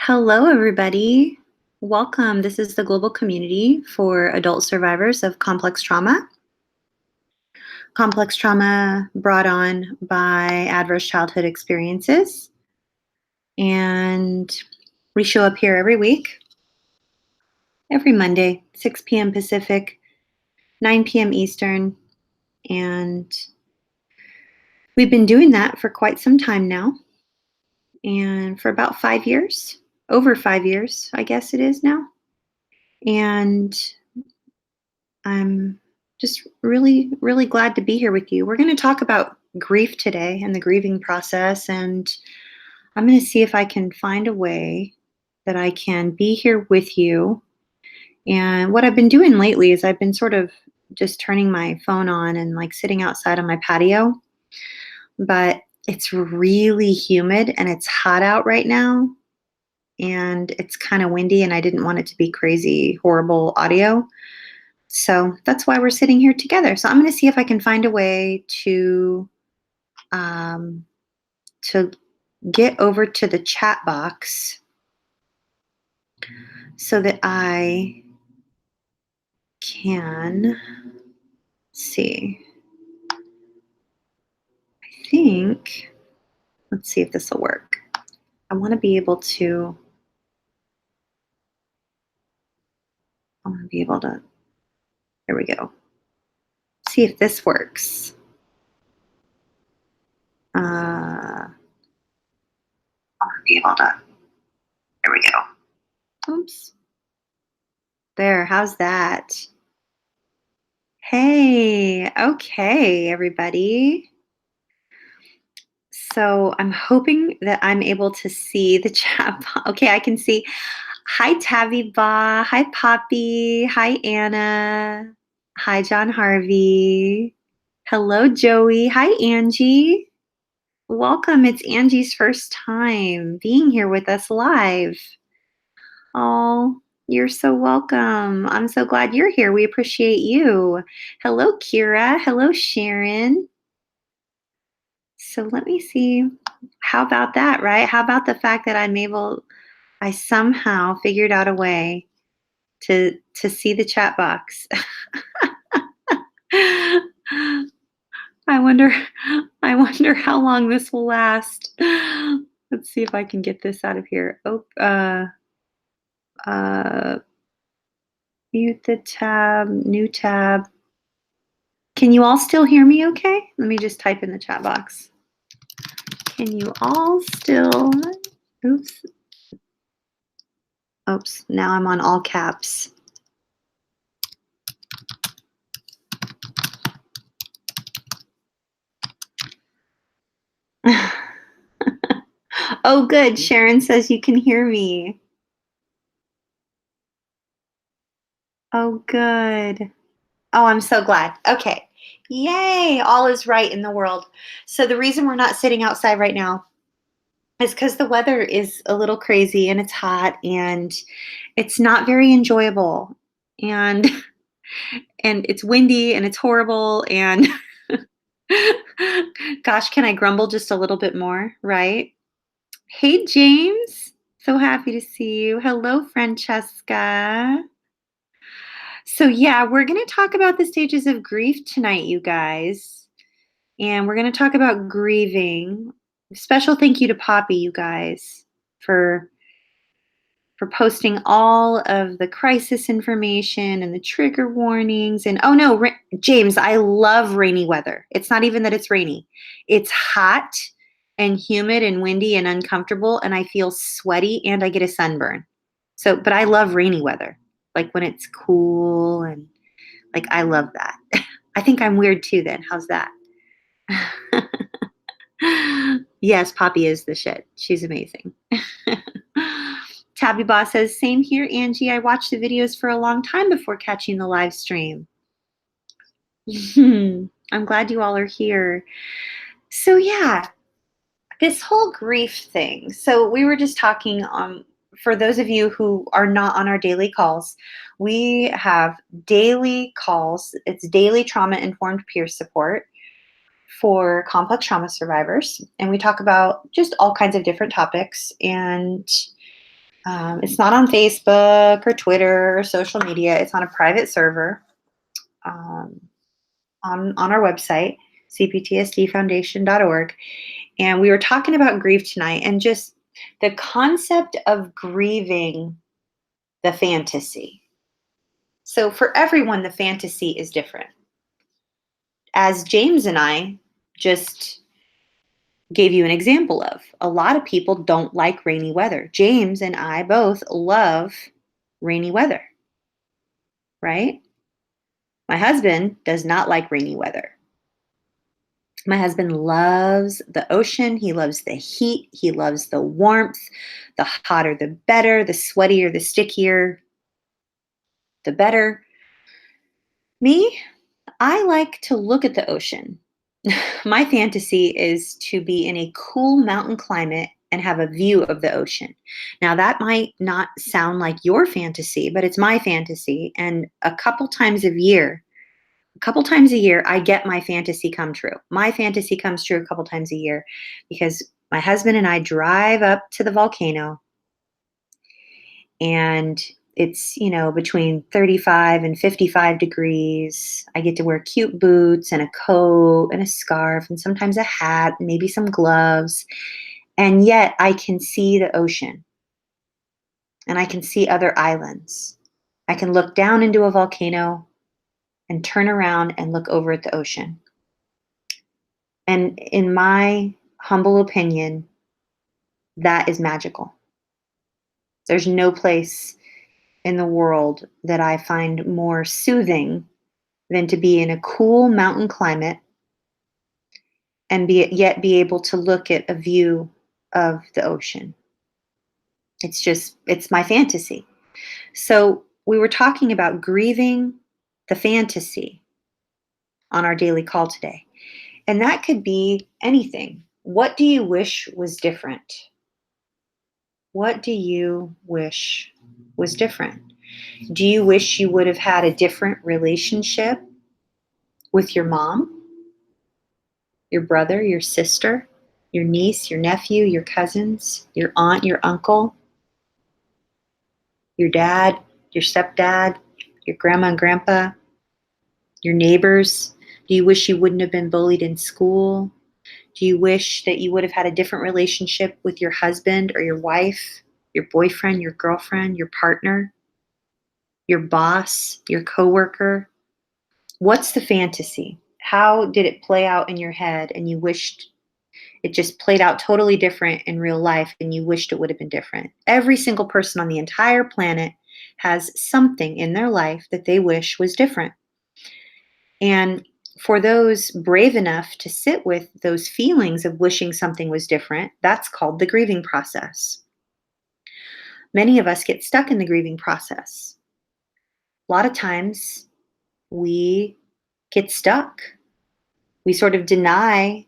Hello, everybody. Welcome. This is the global community for adult survivors of complex trauma. Complex trauma brought on by adverse childhood experiences. And we show up here every week, every Monday, 6 p.m. Pacific, 9 p.m. Eastern. And we've been doing that for quite some time now. And for about 5 years, over 5 years, I guess it is now. And I'm just really, really glad to be here with you. We're going to talk about grief today and the grieving process. And I'm going to see if I can find a way that I can be here with you. And what I've been doing lately is I've been sort of just turning my phone on and like sitting outside on my patio. But it's really humid and it's hot out right now. And it's kind of windy, and I didn't want it to be crazy, horrible audio. So that's why we're sitting here together. So I'm going to see if I can find a way um, to get over to the chat box so that I can see. I think, let's see if this will work. I want to be able to, there we go. See if this works. I want to be able to, there we go. Oops. There, how's that? Hey, okay, everybody. So I'm hoping that I'm able to see the chat. Okay, I can see. Hi, Tabby Ba. Hi, Poppy. Hi, Anna. Hi, John Harvey. Hello, Joey. Hi, Angie. Welcome. It's Angie's first time being here with us live. Oh, you're so welcome. I'm so glad you're here. We appreciate you. Hello, Kira. Hello, Sharon. So let me see. How about that, right? How about the fact that I somehow figured out a way to see the chat box. I wonder how long this will last. Let's see if I can get this out of here. Mute the tab, new tab. Can you all still hear me okay? Let me just type in the chat box. Can you all still, oops, now I'm on all caps. Oh, good. Sharon says you can hear me. Oh, good. Oh, I'm so glad. Okay. Yay. All is right in the world. So the reason we're not sitting outside right now is because the weather is a little crazy and it's hot and it's not very enjoyable. And and it's windy and it's horrible. And gosh, can I grumble just a little bit more, right? Hey, James. So happy to see you. Hello, Francesca. So, yeah, we're going to talk about the stages of grief tonight, you guys. And we're going to talk about grieving. Special thank you to Poppy, you guys, for posting all of the crisis information and the trigger warnings. And oh no, James, I love rainy weather. It's not even that it's rainy. It's hot and humid and windy and uncomfortable, and I feel sweaty and I get a sunburn. So, but I love rainy weather. Like when it's cool and like I love that. I think I'm weird too then. How's that? Yes, Poppy is the shit. She's amazing. Tabby Boss says, same here, Angie. I watched the videos for a long time before catching the live stream. I'm glad you all are here. So yeah, this whole grief thing. So we were just talking for those of you who are not on our daily calls, we have daily calls. It's daily trauma-informed peer support for complex trauma survivors. And we talk about just all kinds of different topics. And It's not on Facebook or Twitter or social media. It's on a private server um, on our website, cptsdfoundation.org. And we were talking about grief tonight and just the concept of grieving the fantasy. So for everyone, the fantasy is different. As James and I just gave you an example of, a lot of people don't like rainy weather. James and I both love rainy weather, right? My husband does not like rainy weather. My husband loves the ocean. He loves the heat. He loves the warmth. The hotter, the better. The sweatier, the stickier, the better. Me, I like to look at the ocean. My fantasy is to be in a cool mountain climate and have a view of the ocean. Now, that might not sound like your fantasy, but it's my fantasy. And a couple times a year, I get my fantasy come true. My fantasy comes true a couple times a year because my husband and I drive up to the volcano and it's, between 35 and 55 degrees. I get to wear cute boots and a coat and a scarf and sometimes a hat, and maybe some gloves. And yet I can see the ocean and I can see other islands. I can look down into a volcano and turn around and look over at the ocean. And in my humble opinion, that is magical. There's no place in the world that I find more soothing than to be in a cool mountain climate and yet be able to look at a view of the ocean. It's my fantasy. So we were talking about grieving the fantasy on our daily call today. And that could be anything. What do you wish was different? What do you wish was different? Do you wish you would have had a different relationship with your mom, your brother, your sister, your niece, your nephew, your cousins, your aunt, your uncle, your dad, your stepdad, your grandma and grandpa, your neighbors? Do you wish you wouldn't have been bullied in school? Do you wish that you would have had a different relationship with your husband or your wife, your boyfriend, your girlfriend, your partner, your boss, your coworker? What's the fantasy? How did it play out in your head and you wished it just played out totally different in real life and you wished it would have been different? Every single person on the entire planet has something in their life that they wish was different. And for those brave enough to sit with those feelings of wishing something was different, that's called the grieving process. Many of us get stuck in the grieving process. A lot of times we get stuck. We sort of deny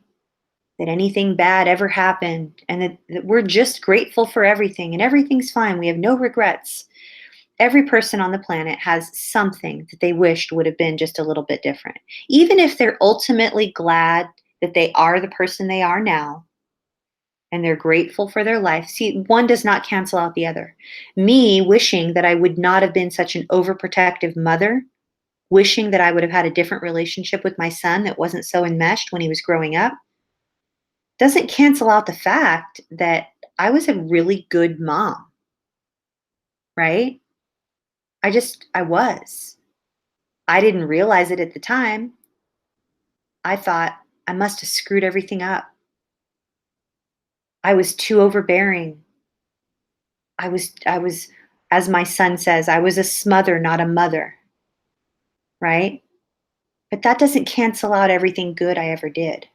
that anything bad ever happened and that we're just grateful for everything and everything's fine. We have no regrets. Every person on the planet has something that they wished would have been just a little bit different. Even if they're ultimately glad that they are the person they are now and they're grateful for their life. See, one does not cancel out the other. Me wishing that I would not have been such an overprotective mother, wishing that I would have had a different relationship with my son that wasn't so enmeshed when he was growing up, doesn't cancel out the fact that I was a really good mom, right? I was. I didn't realize it at the time. I thought I must have screwed everything up. I was too overbearing. I was, as my son says, I was a smother, not a mother, right? But that doesn't cancel out everything good I ever did.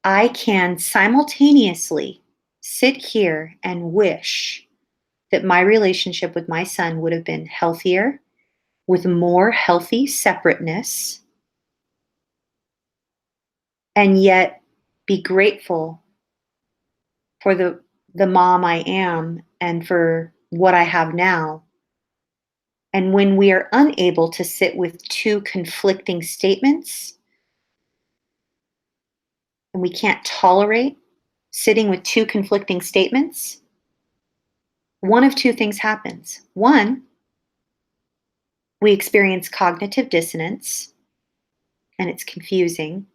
I can simultaneously sit here and wish that my relationship with my son would have been healthier, with more healthy separateness, and yet be grateful for the mom I am and for what I have now. And when we are unable to sit with two conflicting statements, and we can't tolerate sitting with two conflicting statements, one of two things happens. One, we experience cognitive dissonance, and it's confusing,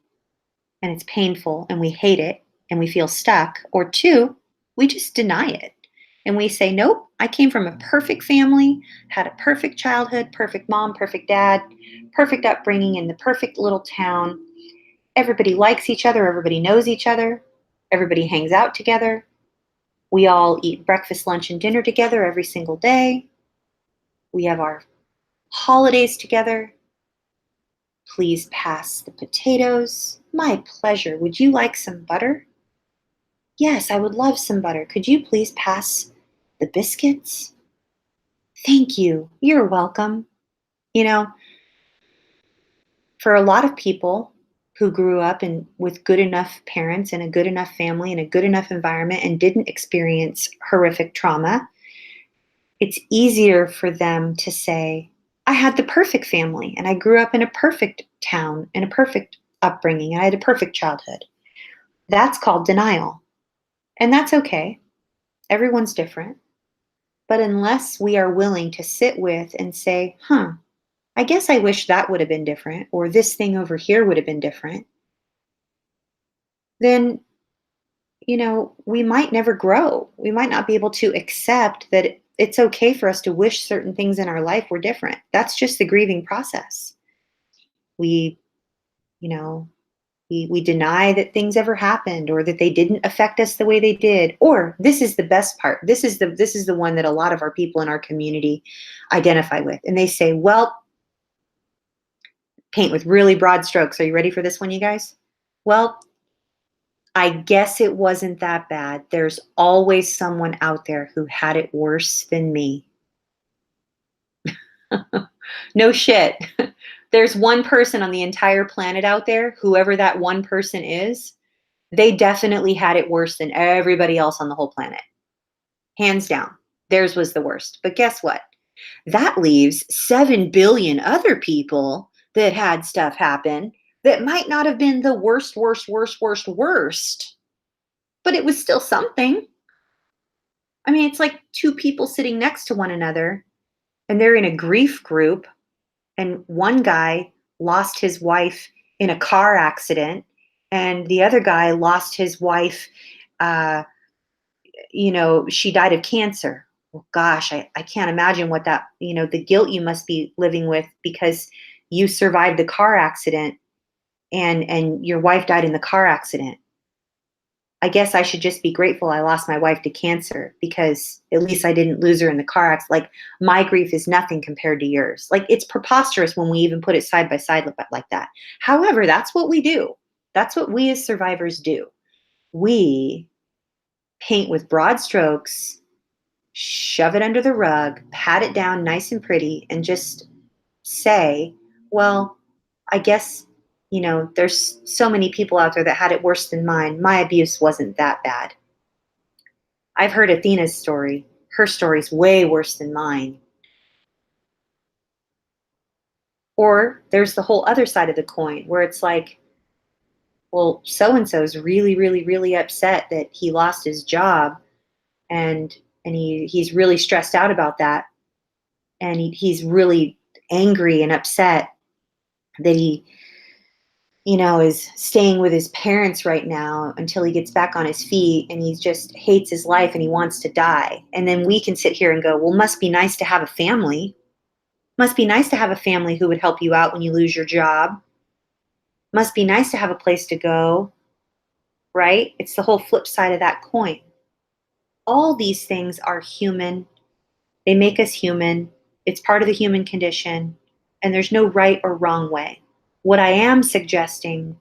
and it's painful, and we hate it, and we feel stuck. Or two, we just deny it. And we say, nope, I came from a perfect family, had a perfect childhood, perfect mom, perfect dad, perfect upbringing in the perfect little town. Everybody likes each other, everybody knows each other, everybody hangs out together. We all eat breakfast, lunch, and dinner together every single day. We have our holidays together. Please pass the potatoes. My pleasure. Would you like some butter? Yes, I would love some butter. Could you please pass the biscuits? Thank you. You're welcome. You know, for a lot of people who grew up with good enough parents and a good enough family and a good enough environment and didn't experience horrific trauma, it's easier for them to say, I had the perfect family and I grew up in a perfect town and a perfect upbringing and I had a perfect childhood. That's called denial. And that's okay. Everyone's different. But unless we are willing to sit with and say, I guess I wish that would have been different, or this thing over here would have been different, then, we might never grow. We might not be able to accept that it's okay for us to wish certain things in our life were different. That's just the grieving process. We, you know, we deny that things ever happened or that they didn't affect us the way they did. Or this is the best part. This is the one that a lot of our people in our community identify with. And they say, well, paint with really broad strokes. Are you ready for this one, you guys? Well, I guess it wasn't that bad. There's always someone out there who had it worse than me. No shit. There's one person on the entire planet out there, whoever that one person is, they definitely had it worse than everybody else on the whole planet. Hands down. Theirs was the worst. But guess what? That leaves 7 billion other people that had stuff happen that might not have been the worst, worst, but it was still something. I mean, it's like two people sitting next to one another and they're in a grief group, and one guy lost his wife in a car accident, and the other guy lost his wife, uh, she died of cancer. Well, gosh, I can't imagine what that, the guilt you must be living with because you survived the car accident and your wife died in the car accident. I guess I should just be grateful I lost my wife to cancer because at least I didn't lose her in the car accident. Like, my grief is nothing compared to yours. Like, it's preposterous when we even put it side by side like that. However, that's what we do. That's what we as survivors do. We paint with broad strokes, shove it under the rug, pat it down nice and pretty, and just say, well, I guess, there's so many people out there that had it worse than mine. My abuse wasn't that bad. I've heard Athena's story. Her story's way worse than mine. Or there's the whole other side of the coin where it's like, well, so and so's really, really, really upset that he lost his job, and he's really stressed out about that, and he's really angry and upset that he is staying with his parents right now until he gets back on his feet, and he just hates his life and he wants to die. And then we can sit here and go, well, must be nice to have a family. Must be nice to have a family who would help you out when you lose your job. Must be nice to have a place to go, right? It's the whole flip side of that coin. All these things are human. They make us human. It's part of the human condition, and there's no right or wrong way. What I am suggesting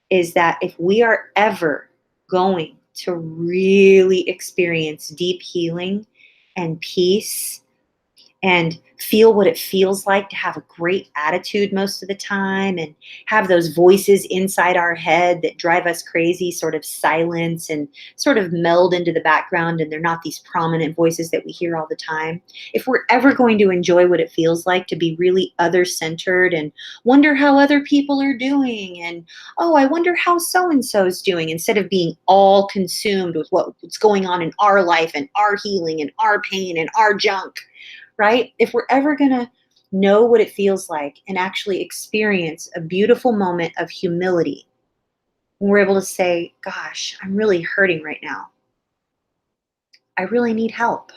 is that if we are ever going to really experience deep healing and peace and feel what it feels like to have a great attitude most of the time and have those voices inside our head that drive us crazy sort of silence and sort of meld into the background, and they're not these prominent voices that we hear all the time. If we're ever going to enjoy what it feels like to be really other centered and wonder how other people are doing, and oh, I wonder how so and so is doing, instead of being all consumed with what's going on in our life and our healing and our pain and our junk, right? If we're ever going to know what it feels like and actually experience a beautiful moment of humility, when we're able to say, gosh, I'm really hurting right now. I really need help.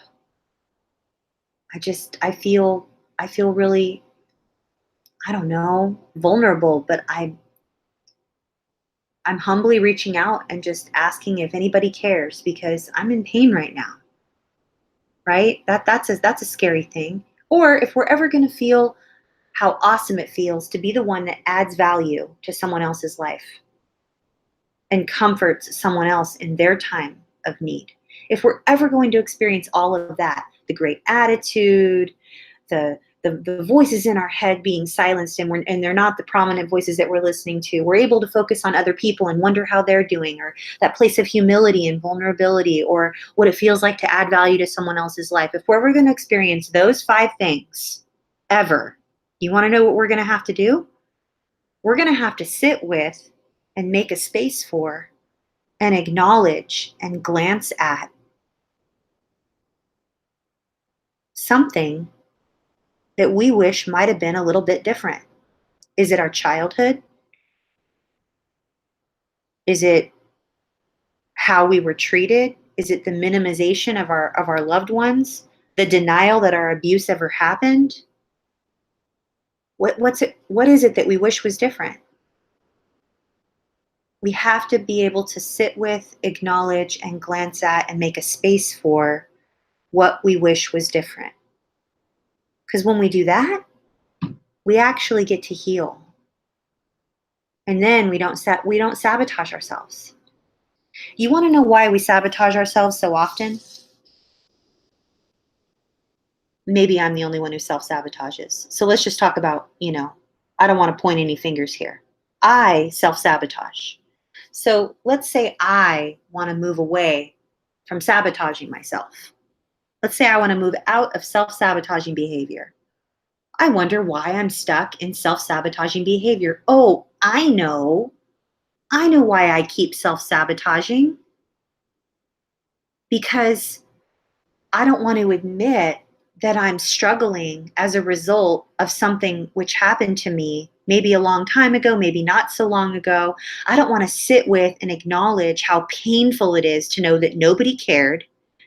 I feel really, I don't know, vulnerable, but I'm humbly reaching out and just asking if anybody cares because I'm in pain right now, right? That's a scary thing. Or if we're ever going to feel how awesome it feels to be the one that adds value to someone else's life and comforts someone else in their time of need. If we're ever going to experience all of that, the great attitude, the voices in our head being silenced, and they're not the prominent voices that we're listening to. We're able to focus on other people and wonder how they're doing, or that place of humility and vulnerability, or what it feels like to add value to someone else's life. If we're ever going to experience those 5 things ever, you want to know what we're going to have to do? We're going to have to sit with and make a space for and acknowledge and glance at something that we wish might have been a little bit different. Is it our childhood? Is it how we were treated? Is it the minimization of our loved ones? The denial that our abuse ever happened? What is it that we wish was different? We have to be able to sit with, acknowledge, and glance at and make a space for what we wish was different. Because when we do that, we actually get to heal. And then we don't sabotage ourselves. You want to know why we sabotage ourselves so often? Maybe I'm the only one who self-sabotages. So let's just talk about, I don't want to point any fingers here. I self-sabotage. So let's say I want to move away from sabotaging myself. Let's say I want to move out of self-sabotaging behavior. I wonder why I'm stuck in self-sabotaging behavior. Oh, I know. I know why I keep self-sabotaging. Because I don't want to admit that I'm struggling as a result of something which happened to me maybe a long time ago, maybe not so long ago. I don't want to sit with and acknowledge how painful it is to know that nobody cared.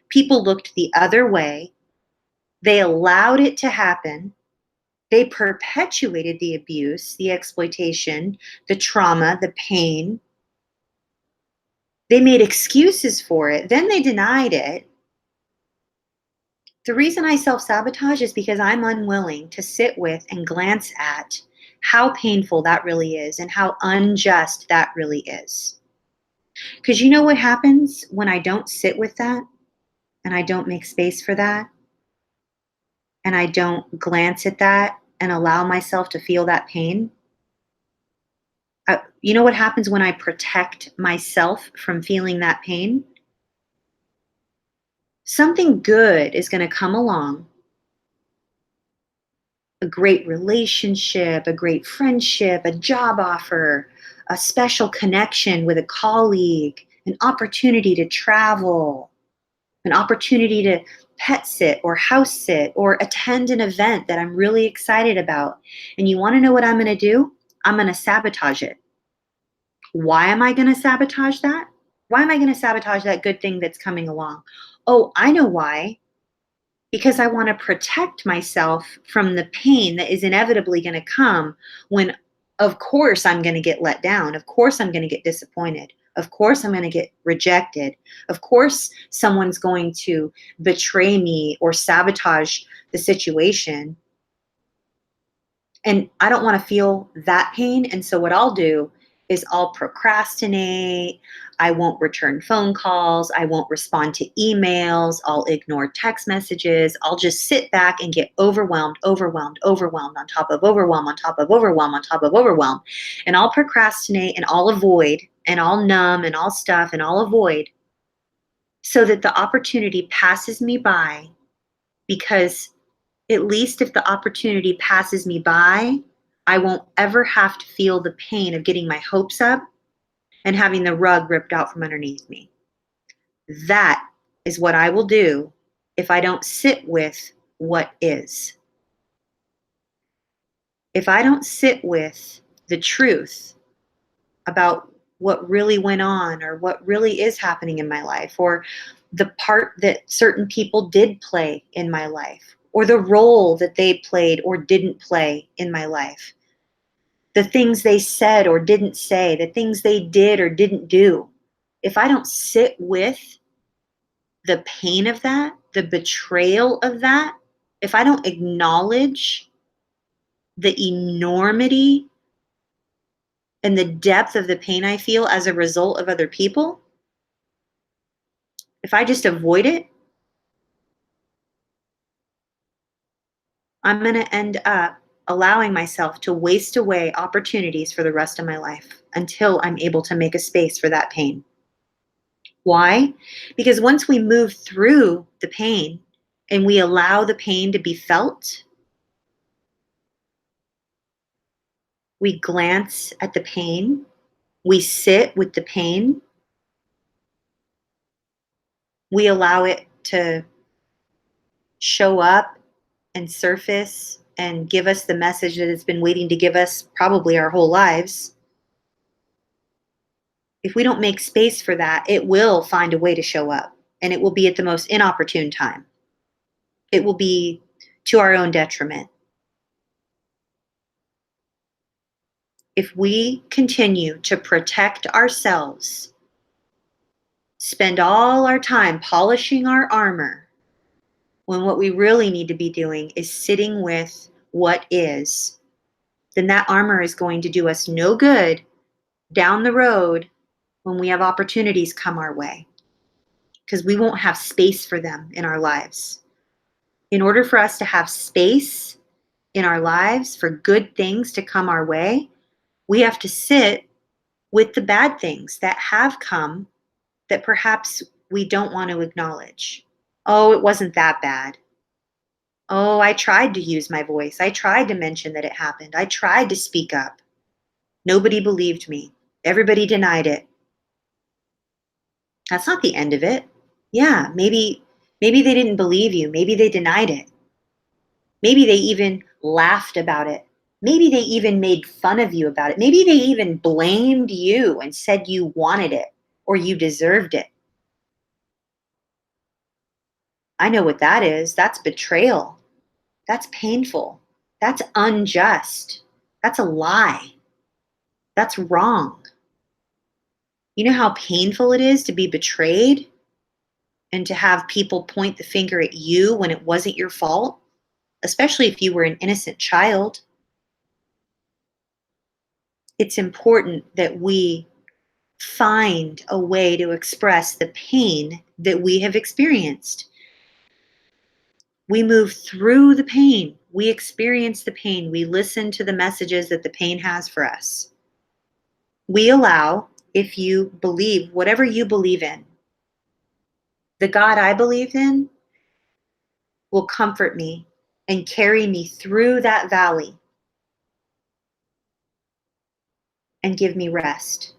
People looked the other way. They allowed it to happen. They perpetuated the abuse, the exploitation, the trauma, the pain. They made excuses for it. Then they denied it. The reason I self sabotage is because I'm unwilling to sit with and glance at how painful that really is and how unjust that really is. Because you know what happens when I don't sit with that and I don't make space for that and I don't glance at that and allow myself to feel that pain? You know what happens when I protect myself from feeling that pain? Something good is going to come along, a great relationship, a great friendship, a job offer, a special connection with a colleague, an opportunity to travel, an opportunity to pet sit or house sit or attend an event that I'm really excited about. And you want to know what I'm going to do? I'm going to sabotage it. Why am I going to sabotage that? Why am I going to sabotage that good thing that's coming along? Oh, I know why. Because I want to protect myself from the pain that is inevitably going to come when, of course, I'm going to get let down. Of course, I'm going to get disappointed. Of course, I'm going to get rejected. Of course, someone's going to betray me or sabotage the situation. And I don't want to feel that pain. And so, what I'll do is I'll procrastinate. I won't return phone calls. I won't respond to emails. I'll ignore text messages. I'll just sit back and get overwhelmed, overwhelmed, overwhelmed on top of overwhelm, on top of overwhelm, on top of overwhelm. And I'll procrastinate and I'll avoid and I'll numb and I'll stuff and I'll avoid so that the opportunity passes me by, because at least if the opportunity passes me by, I won't ever have to feel the pain of getting my hopes up and having the rug ripped out from underneath me. That is what I will do if I don't sit with what is. If I don't sit with the truth about what really went on or what really is happening in my life, or the part that certain people did play in my life, or the role that they played or didn't play in my life, the things they said or didn't say, the things they did or didn't do. If I don't sit with the pain of that, the betrayal of that, if I don't acknowledge the enormity and the depth of the pain I feel as a result of other people, if I just avoid it, I'm going to end up allowing myself to waste away opportunities for the rest of my life until I'm able to make a space for that pain. Why? Because once we move through the pain and we allow the pain to be felt, we glance at the pain, we sit with the pain, we allow it to show up and surface and give us the message that it's been waiting to give us probably our whole lives. If we don't make space for that, it will find a way to show up, and it will be at the most inopportune time. It will be to our own detriment. If we continue to protect ourselves, spend all our time polishing our armor, when what we really need to be doing is sitting with what is, then that armor is going to do us no good down the road when we have opportunities come our way, because we won't have space for them in our lives. In order for us to have space in our lives for good things to come our way, we have to sit with the bad things that have come that perhaps we don't want to acknowledge. Oh, it wasn't that bad. Oh, I tried to use my voice. I tried to mention that it happened. I tried to speak up. Nobody believed me. Everybody denied it. That's not the end of it. Yeah, maybe they didn't believe you. Maybe they denied it. Maybe they even laughed about it. Maybe they even made fun of you about it. Maybe they even blamed you and said you wanted it or you deserved it. I know what that is. That's betrayal. That's painful. That's unjust. That's a lie. That's wrong. You know how painful it is to be betrayed and to have people point the finger at you when it wasn't your fault, especially if you were an innocent child. It's important that we find a way to express the pain that we have experienced. We move through the pain. We experience the pain. We listen to the messages that the pain has for us. We allow, if you believe whatever you believe in, the God I believe in will comfort me and carry me through that valley and give me rest.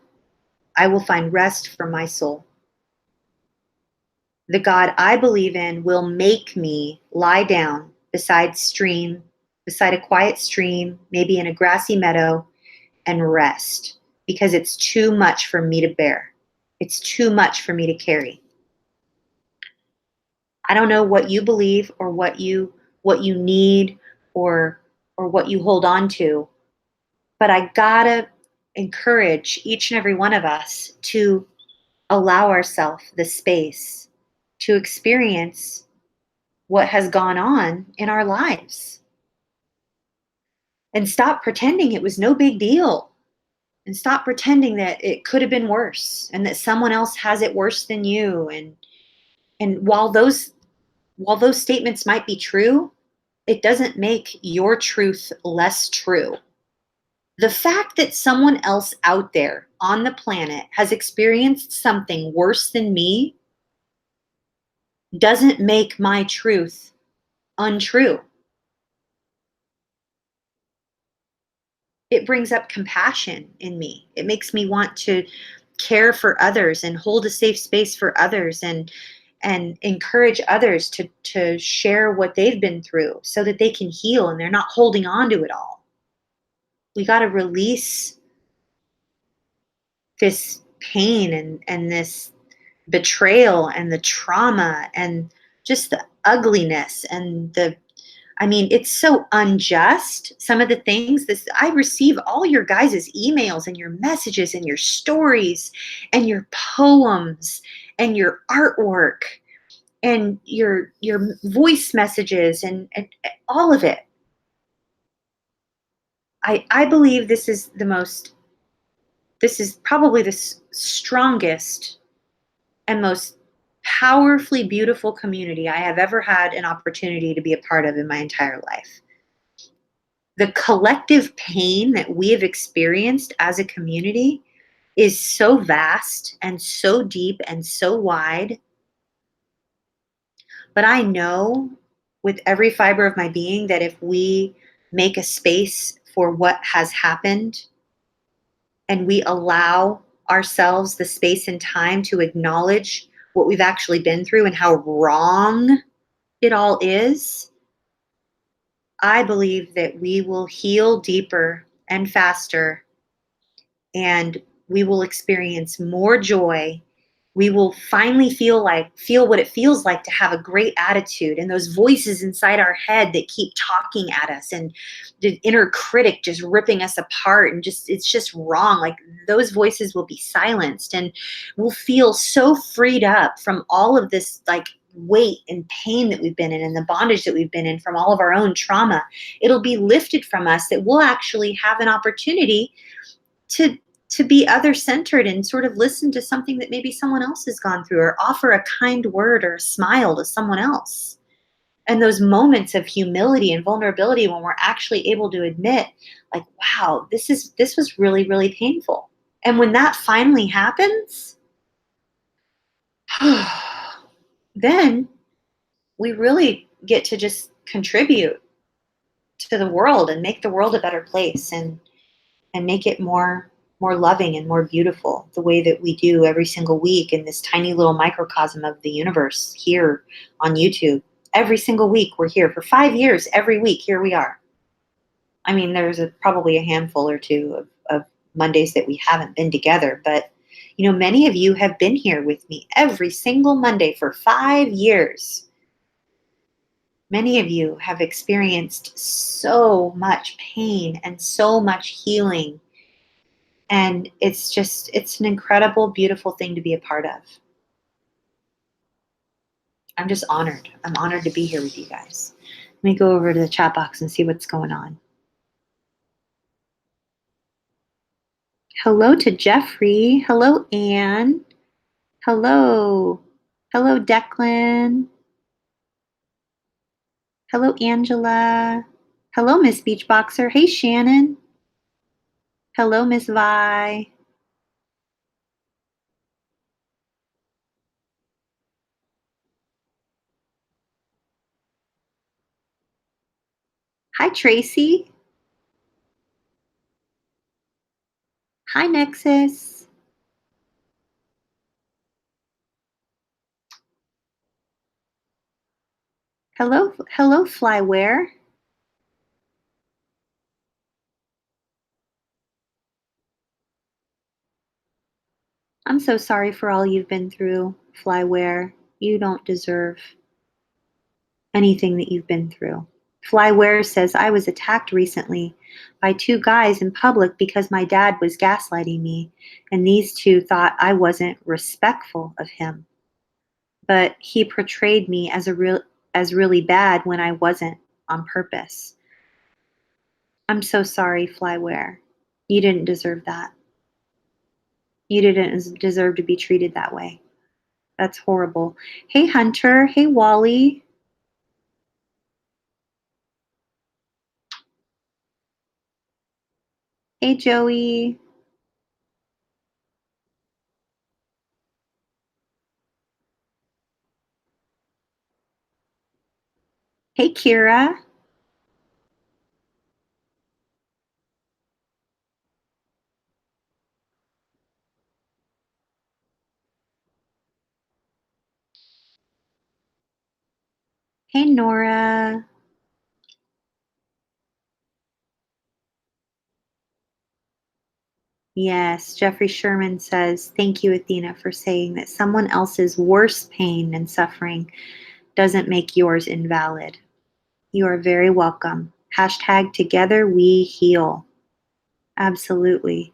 I will find rest for my soul. The God I believe in will make me lie down beside a quiet stream, maybe in a grassy meadow, and rest, because it's too much for me to bear. It's too much for me to carry. I don't know what you believe or what you need or what you hold on to, but I gotta encourage each and every one of us to allow ourselves the space to experience what has gone on in our lives and stop pretending it was no big deal and stop pretending that it could have been worse and that someone else has it worse than you. And while those statements might be true, it doesn't make your truth less true. The fact that someone else out there on the planet has experienced something worse than me doesn't make my truth untrue. It brings up compassion in me. It makes me want to care for others and hold a safe space for others and encourage others to share what they've been through so that they can heal and they're not holding on to it all. We got to release this pain and this betrayal and the trauma and just the ugliness and it's so unjust. Some of the things this I receive all your guys' emails and your messages and your stories and your poems and your artwork and your voice messages and all of it. I believe this is probably the strongest and most powerfully beautiful community I have ever had an opportunity to be a part of in my entire life. The collective pain that we have experienced as a community is so vast and so deep and so wide. But I know with every fiber of my being that if we make a space for what has happened and we allow ourselves the space and time to acknowledge what we've actually been through and how wrong it all is, I believe that we will heal deeper and faster, and we will experience more joy. We will finally feel what it feels like to have a great attitude, and those voices inside our head that keep talking at us and the inner critic just ripping us apart and just it's just wrong, like those voices will be silenced, and we'll feel so freed up from all of this like weight and pain that we've been in and the bondage that we've been in from all of our own trauma. It'll be lifted from us that we'll actually have an opportunity to be other centered and sort of listen to something that maybe someone else has gone through or offer a kind word or a smile to someone else. And those moments of humility and vulnerability when we're actually able to admit like, wow, this was really, really painful. And when that finally happens, then we really get to just contribute to the world and make the world a better place and make it more loving and more beautiful the way that we do every single week in this tiny little microcosm of the universe here on YouTube. Every single week we're here for 5 years. Every week here we are. I mean, there's probably a handful or two of Mondays that we haven't been together, but many of you have been here with me every single Monday for 5 years. Many of you have experienced so much pain and so much healing. And it's an incredible, beautiful thing to be a part of. I'm just honored. I'm honored to be here with you guys. Let me go over to the chat box and see what's going on. Hello to Jeffrey. Hello, Anne. Hello. Hello, Declan. Hello, Angela. Hello, Miss Beachboxer. Hey, Shannon. Hello, Miss Vi. Hi, Tracy. Hi, Nexus. Hello, Flyware. I'm so sorry for all you've been through, Flyware. You don't deserve anything that you've been through. Flyware says, I was attacked recently by two guys in public because my dad was gaslighting me, and these two thought I wasn't respectful of him. But he portrayed me as really bad when I wasn't, on purpose. I'm so sorry, Flyware. You didn't deserve that. You didn't deserve to be treated that way. That's horrible. Hey, Hunter. Hey, Wally. Hey, Joey. Hey, Kira. Hey, Nora. Yes, Jeffrey Sherman says, thank you, Athena, for saying that someone else's worst pain and suffering doesn't make yours invalid. You are very welcome. Hashtag together we heal. Absolutely.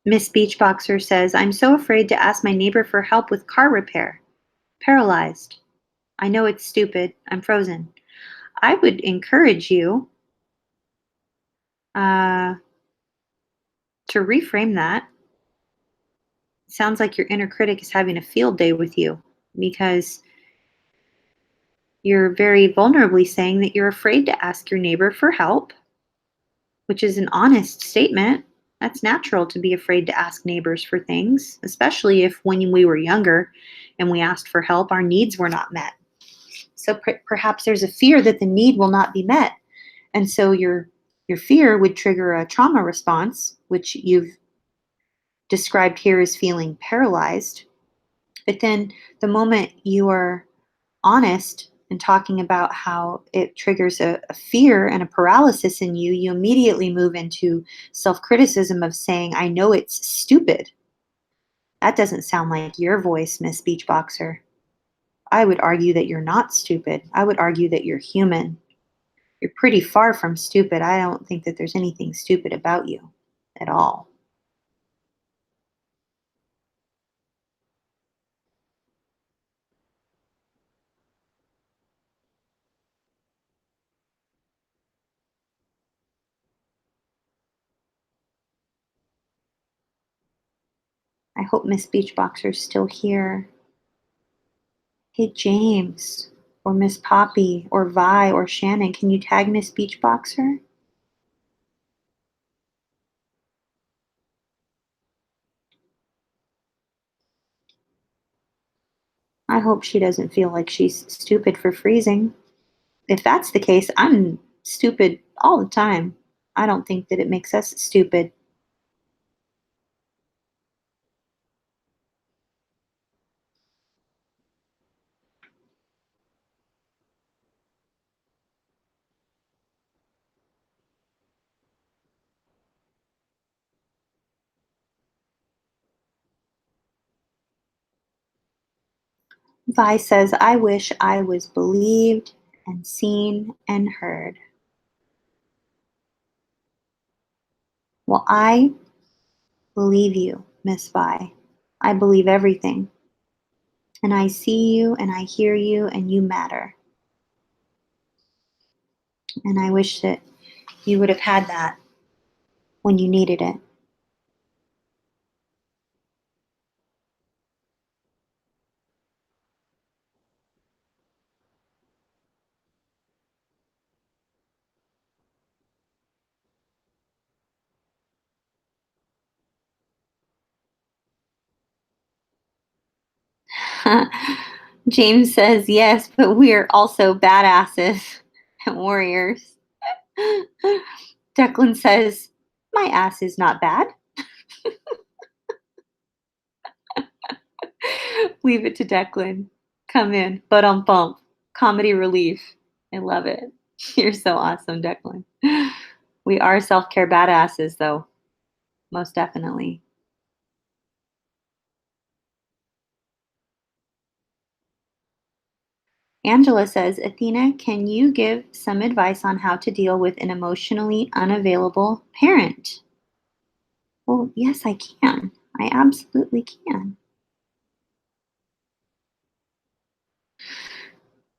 Miss Beachboxer says, I'm so afraid to ask my neighbor for help with car repair. Paralyzed. I know it's stupid. I'm frozen. I would encourage you uh, to reframe that. It sounds like your inner critic is having a field day with you because you're very vulnerably saying that you're afraid to ask your neighbor for help, which is an honest statement. That's natural to be afraid to ask neighbors for things, especially if when we were younger and we asked for help, our needs were not met. So perhaps there's a fear that the need will not be met. And so your fear would trigger a trauma response, which you've described here as feeling paralyzed. But then the moment you are honest and talking about how it triggers a fear and a paralysis in you, you immediately move into self criticism of saying, I know it's stupid. That doesn't sound like your voice, Miss Beachboxer. I would argue that you're not stupid. I would argue that you're human. You're pretty far from stupid. I don't think that there's anything stupid about you at all. I hope Miss Beachboxer's still here. Hey, James, or Miss Poppy, or Vi, or Shannon, can you tag Miss Beachboxer? I hope she doesn't feel like she's stupid for freezing. If that's the case, I'm stupid all the time. I don't think that it makes us stupid. Vi says, I wish I was believed and seen and heard. Well, I believe you, Miss Vi. I believe everything. And I see you and I hear you and you matter. And I wish that you would have had that when you needed it. James says, yes, but we are also badasses and warriors. Declan says, my ass is not bad. Leave it to Declan. Come in, but on bump. Comedy relief. I love it. You're so awesome, Declan. We are self care badasses, though. Most definitely. Angela says, Athena, can you give some advice on how to deal with an emotionally unavailable parent? Well, yes, I can. I absolutely can.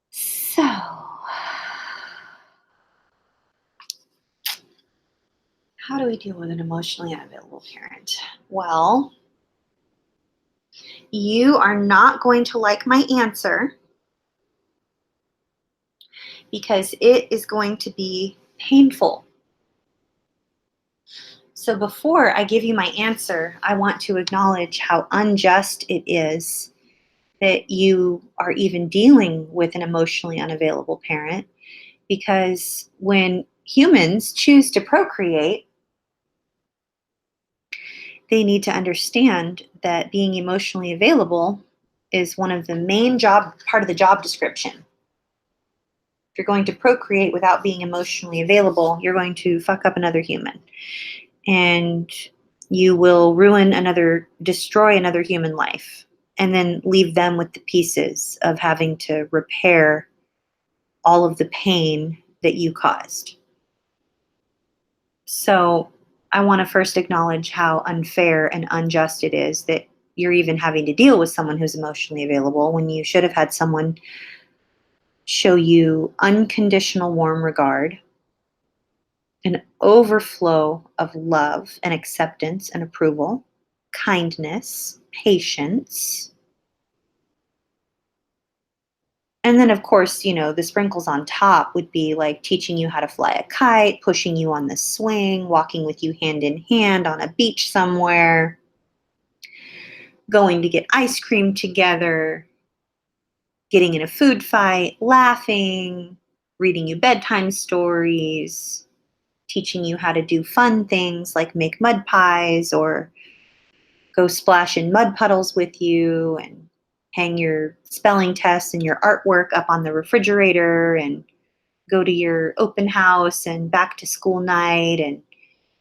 So, how do we deal with an emotionally unavailable parent? Well, you are not going to like my answer because it is going to be painful. So, before I give you my answer, I want to acknowledge how unjust it is that you are even dealing with an emotionally unavailable parent, because when humans choose to procreate, they need to understand that being emotionally available is one of the main part of the job description. If you're going to procreate without being emotionally available, you're going to fuck up another human, and you will destroy another human life, and then leave them with the pieces of having to repair all of the pain that you caused. So I want to first acknowledge how unfair and unjust it is that you're even having to deal with someone who's emotionally available when you should have had someone show you unconditional warm regard, an overflow of love and acceptance and approval, kindness, patience. And then, of course, the sprinkles on top would be like teaching you how to fly a kite, pushing you on the swing, walking with you hand in hand on a beach somewhere, going to get ice cream together, getting in a food fight, laughing, reading you bedtime stories, teaching you how to do fun things like make mud pies or go splash in mud puddles with you, and hang your spelling tests and your artwork up on the refrigerator, and go to your open house and back to school night, and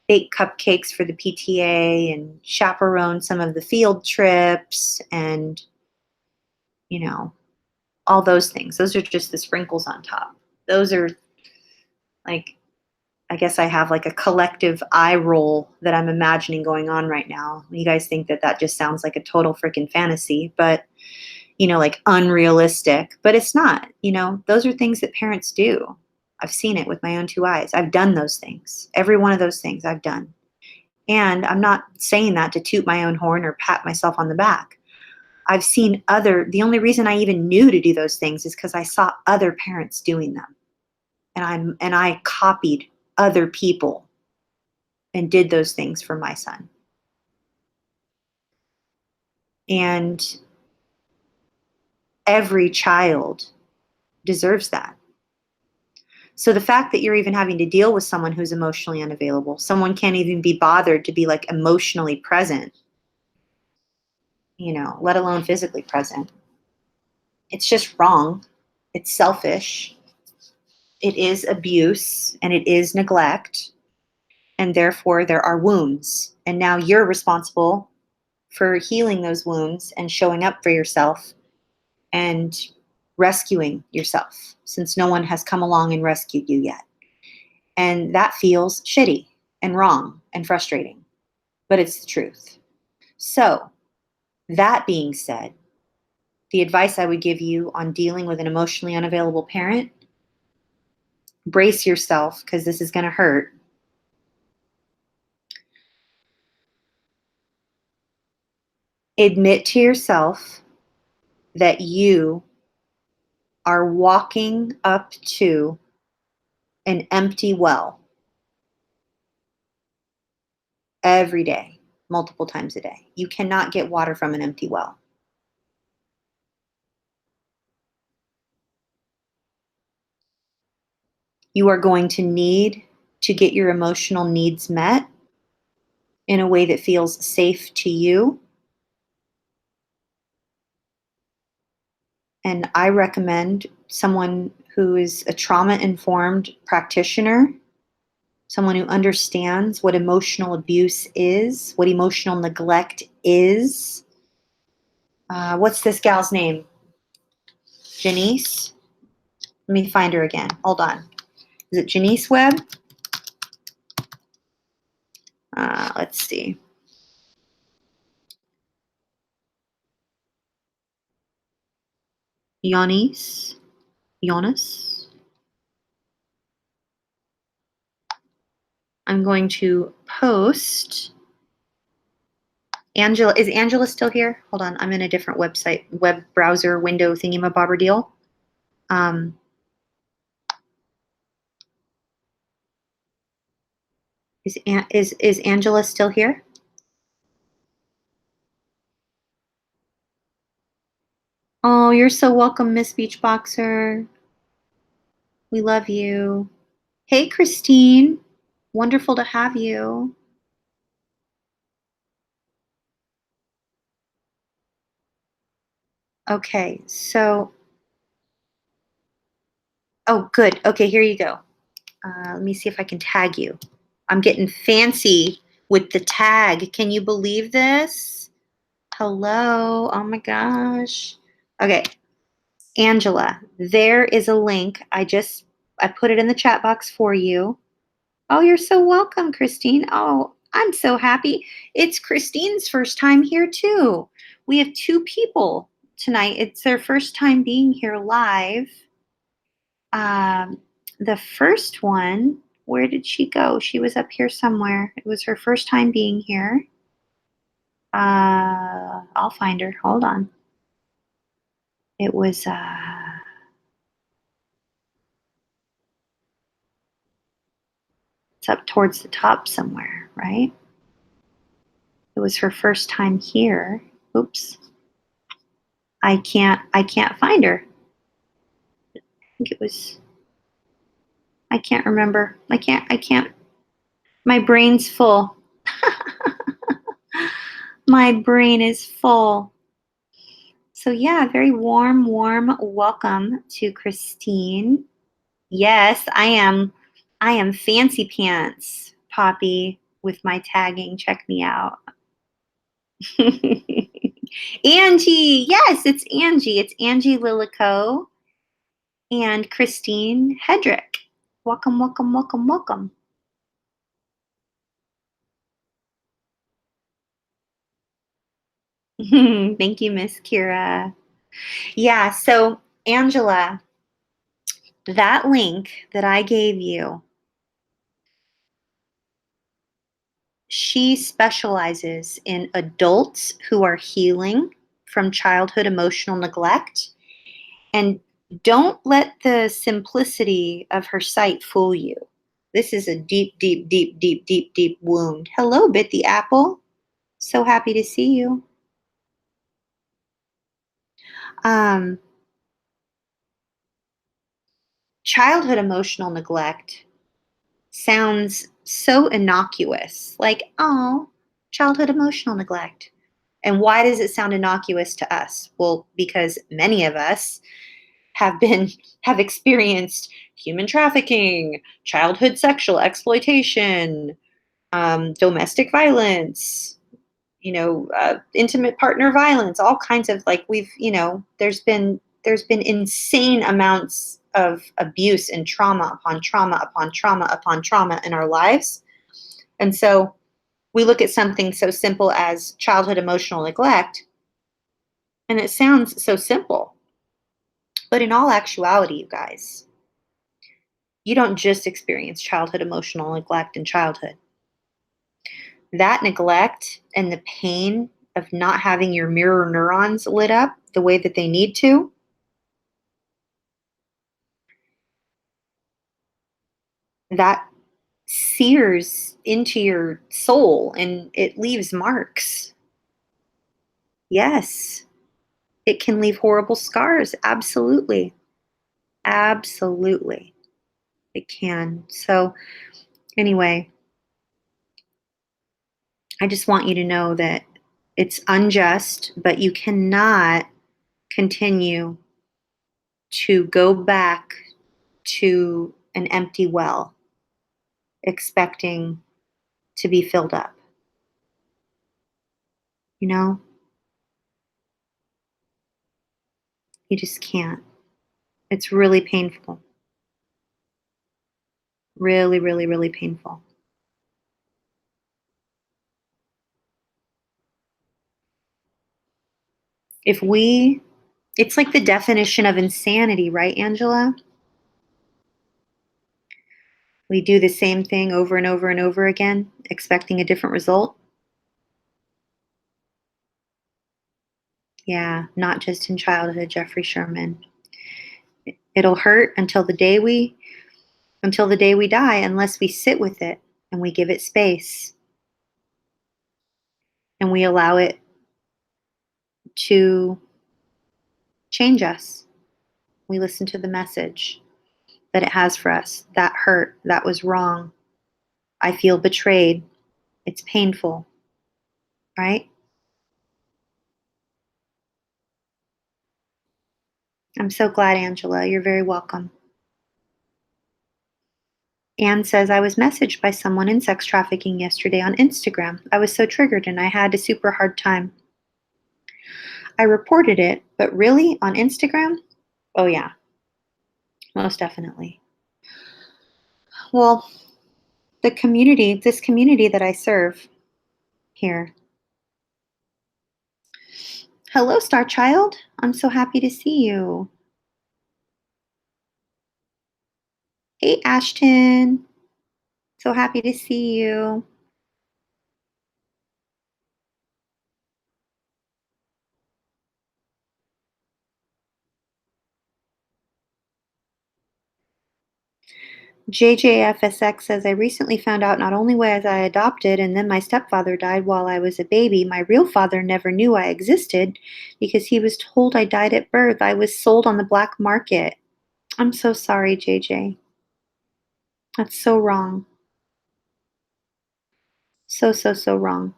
bake cupcakes for the PTA, and chaperone some of the field trips, and all those things. Those are just the sprinkles on top. Those are like, I guess I have like a collective eye roll that I'm imagining going on right now. You guys think that just sounds like a total freaking fantasy, but like unrealistic, but it's not. Those are things that parents do. I've seen it with my own two eyes. I've done those things. Every one of those things I've done. And I'm not saying that to toot my own horn or pat myself on the back. I've seen the only reason I even knew to do those things is because I saw other parents doing them. And I copied other people and did those things for my son. And every child deserves that. So the fact that you're even having to deal with someone who's emotionally unavailable, someone can't even be bothered to be like emotionally present, let alone physically present. It's just wrong. It's selfish. It is abuse and it is neglect. And therefore there are wounds. And now you're responsible for healing those wounds and showing up for yourself and rescuing yourself, since no one has come along and rescued you yet. And that feels shitty and wrong and frustrating, but it's the truth. So, that being said, the advice I would give you on dealing with an emotionally unavailable parent: brace yourself, because this is going to hurt. Admit to yourself that you are walking up to an empty well every day, multiple times a day. You cannot get water from an empty well. You are going to need to get your emotional needs met in a way that feels safe to you. And I recommend someone who is a trauma-informed practitioner, someone who understands what emotional abuse is, what emotional neglect is. What's this gal's name? Janice? Let me find her again. Hold on. Is it Janice Webb? Let's see. Jonas. I'm going to post. Angela, is Angela still here? Hold on, I'm in a different web browser window thingy-mabobber deal. Is Angela still here? Oh, you're so welcome, Miss Beachboxer. We love you. Hey, Christine. Wonderful to have you. Okay, so, oh, good. Okay, here you go. Let me see if I can tag you. I'm getting fancy with the tag. Can you believe this? Hello. Oh my gosh. Okay, Angela, there is a link. I put it in the chat box for you. Oh, you're so welcome, Christine. Oh, I'm so happy. It's Christine's first time here too. We have two people tonight. It's their first time being here live. The first one, where did she go? She was up here somewhere. It was her first time being here. I'll find her. Hold on. It was it's up towards the top somewhere, right? It was her first time here. Oops. I can't find her. I think it was I can't remember. I can't. My brain's full. My brain is full. So yeah, very warm welcome to Christine. Yes, I am fancy pants, Poppy, with my tagging. Check me out. Angie, yes, it's Angie. It's Angie Lilico and Christine Hedrick. Welcome, welcome, welcome, welcome. Thank you, Miss Kira. Yeah, so Angela, that link that I gave you, she specializes in adults who are healing from childhood emotional neglect. And don't let the simplicity of her site fool you. This is a deep, deep, deep, deep, deep, deep wound. Hello, Bit the Apple. So happy to see you. Um, Childhood emotional neglect sounds so innocuous, like, oh, childhood emotional neglect. And why does it sound innocuous to us? Well, because many of us have experienced human trafficking, childhood sexual exploitation, domestic violence, intimate partner violence, all kinds of like there's been insane amounts of abuse and trauma upon trauma upon trauma upon trauma in our lives. And so we look at something so simple as childhood emotional neglect, and it sounds so simple. But in all actuality, you guys, you don't just experience childhood emotional neglect in childhood. That neglect and the pain of not having your mirror neurons lit up the way that they need to, that sears into your soul and it leaves marks. Yes, it can leave horrible scars. Absolutely. Absolutely. It can. So, anyway, I just want you to know that it's unjust, but you cannot continue to go back to an empty well expecting to be filled up. You know, you just can't. It's really painful. Really, really, really painful. If we It's like the definition of insanity, right, Angela? We do the same thing over and over and over again, expecting a different result. Yeah, not just in childhood, Jeffrey Sherman. It'll hurt until the day we die unless we sit with it and we give it space and we allow it to change us. We listen to the message that it has for us. That hurt, that was wrong. I feel betrayed. It's painful, right? I'm so glad, Angela. You're very welcome. Anne says, I was messaged by someone in sex trafficking yesterday on Instagram. I was so triggered and I had a super hard time. I reported it, but really on Instagram? Oh, yeah, most definitely. Well, this community that I serve here. Hello, Star Child. I'm so happy to see you. Hey, Ashton. So happy to see you. JJFSX says, I recently found out not only was I adopted and then my stepfather died while I was a baby, my real father never knew I existed because he was told I died at birth. I was sold on the black market. I'm so sorry, JJ. That's so wrong. So, so, so wrong.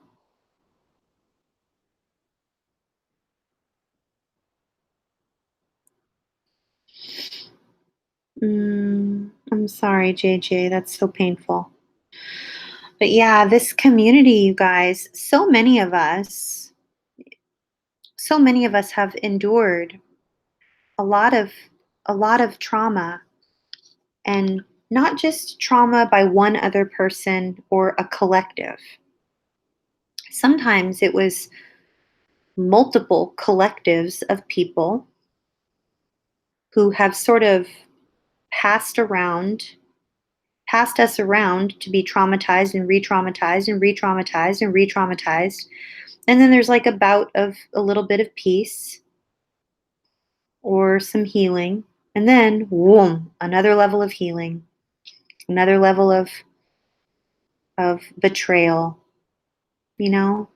I'm sorry, JJ. That's so painful. But yeah, this community, you guys, so many of us have endured a lot of a lot of trauma, and not just trauma by one other person or a collective. Sometimes it was multiple collectives of people who have sort of passed around passed us around to be traumatized and re-traumatized and re-traumatized and re-traumatized. And then there's like a bout of a little bit of peace or some healing. And then, whoom, another level of healing, another level of betrayal, you know?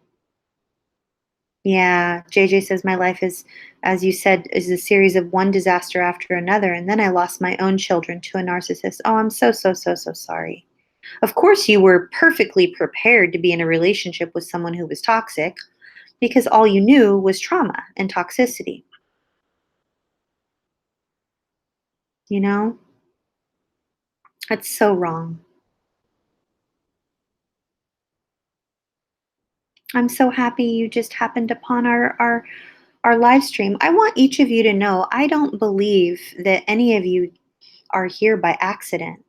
Yeah, JJ says my life is, as you said, is a series of one disaster after another. And then I lost my own children to a narcissist. Oh, I'm so, so, so, so sorry. Of course, you were perfectly prepared to be in a relationship with someone who was toxic because all you knew was trauma and toxicity. You know? That's so wrong. I'm so happy you just happened upon our live stream. I want each of you to know I don't believe that any of you are here by accident.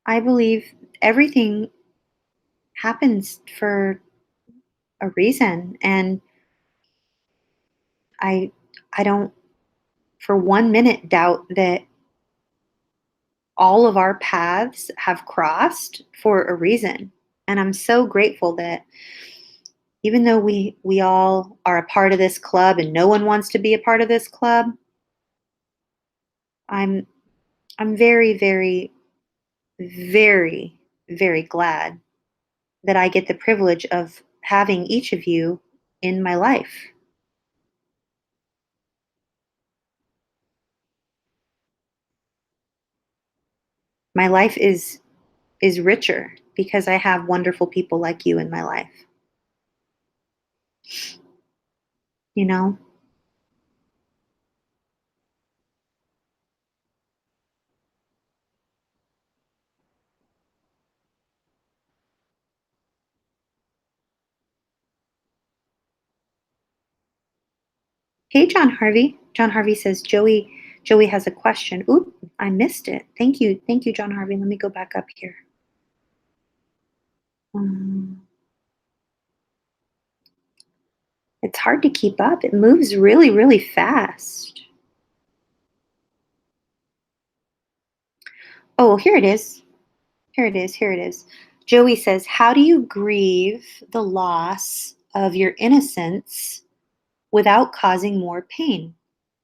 I believe everything happens for a reason, and I I don't for 1 minute doubt that all of our paths have crossed for a reason. And I'm so grateful that even though we all are a part of this club and no one wants to be a part of this club, I'm I'm very, very, very, very glad that I get the privilege of having each of you in my life. My life is richer because I have wonderful people like you in my life. You know? Hey, John Harvey. John Harvey says Joey has a question. Oop, I missed it. Thank you, John Harvey. Let me go back up here. Um, It's hard to keep up. It moves really, really fast. Oh, here it is. Here it is. Here it is. Joey says, how do you grieve the loss of your innocence without causing more pain?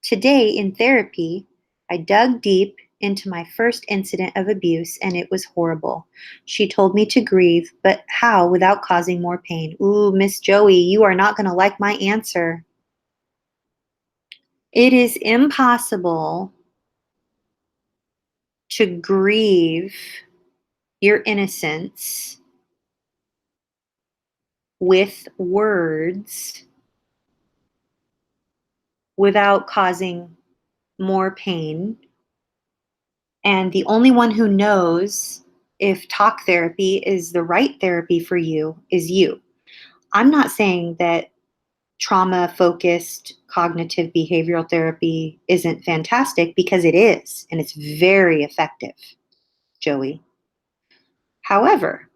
Today in therapy, I dug deep into my first incident of abuse and it was horrible. She told me to grieve, but how without causing more pain? Ooh, Miss Joey, you are not going to like my answer. It is impossible to grieve your innocence with words without causing more pain. And the only one who knows if talk therapy is the right therapy for you is you. I'm not saying that trauma focused cognitive behavioral therapy isn't fantastic because it is, and it's very effective, Joey. However,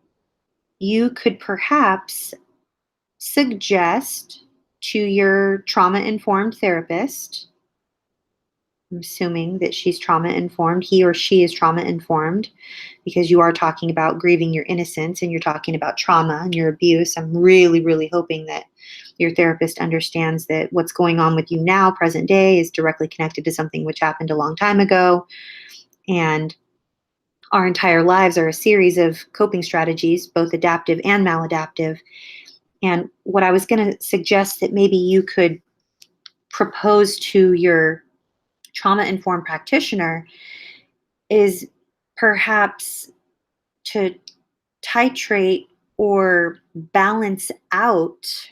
you could perhaps suggest to your trauma informed therapist. I'm assuming that she's trauma informed, he or she is trauma informed, because you are talking about grieving your innocence and you're talking about trauma and your abuse. I'm really, really hoping that your therapist understands that what's going on with you now, present day, is directly connected to something which happened a long time ago. And our entire lives are a series of coping strategies, both adaptive and maladaptive. And what I was going to suggest that maybe you could propose to your trauma informed practitioner is perhaps to titrate or balance out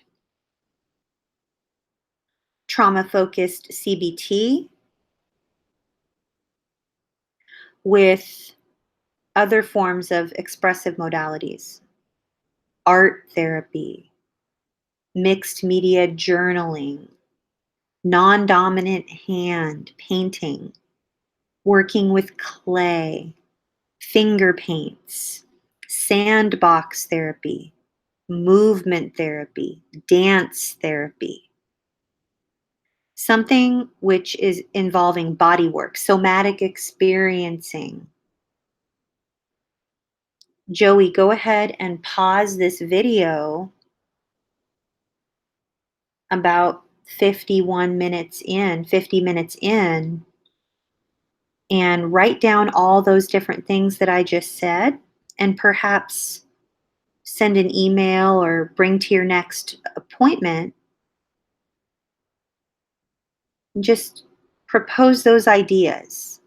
trauma focused CBT with other forms of expressive modalities, art therapy, mixed media journaling, non dominant hand painting, working with clay, finger paints, sandbox therapy, movement therapy, dance therapy. Something which is involving body work, somatic experiencing. Joey, go ahead and pause this video about 50 minutes in, and write down all those different things that I just said, and perhaps send an email or bring to your next appointment. Just propose those ideas.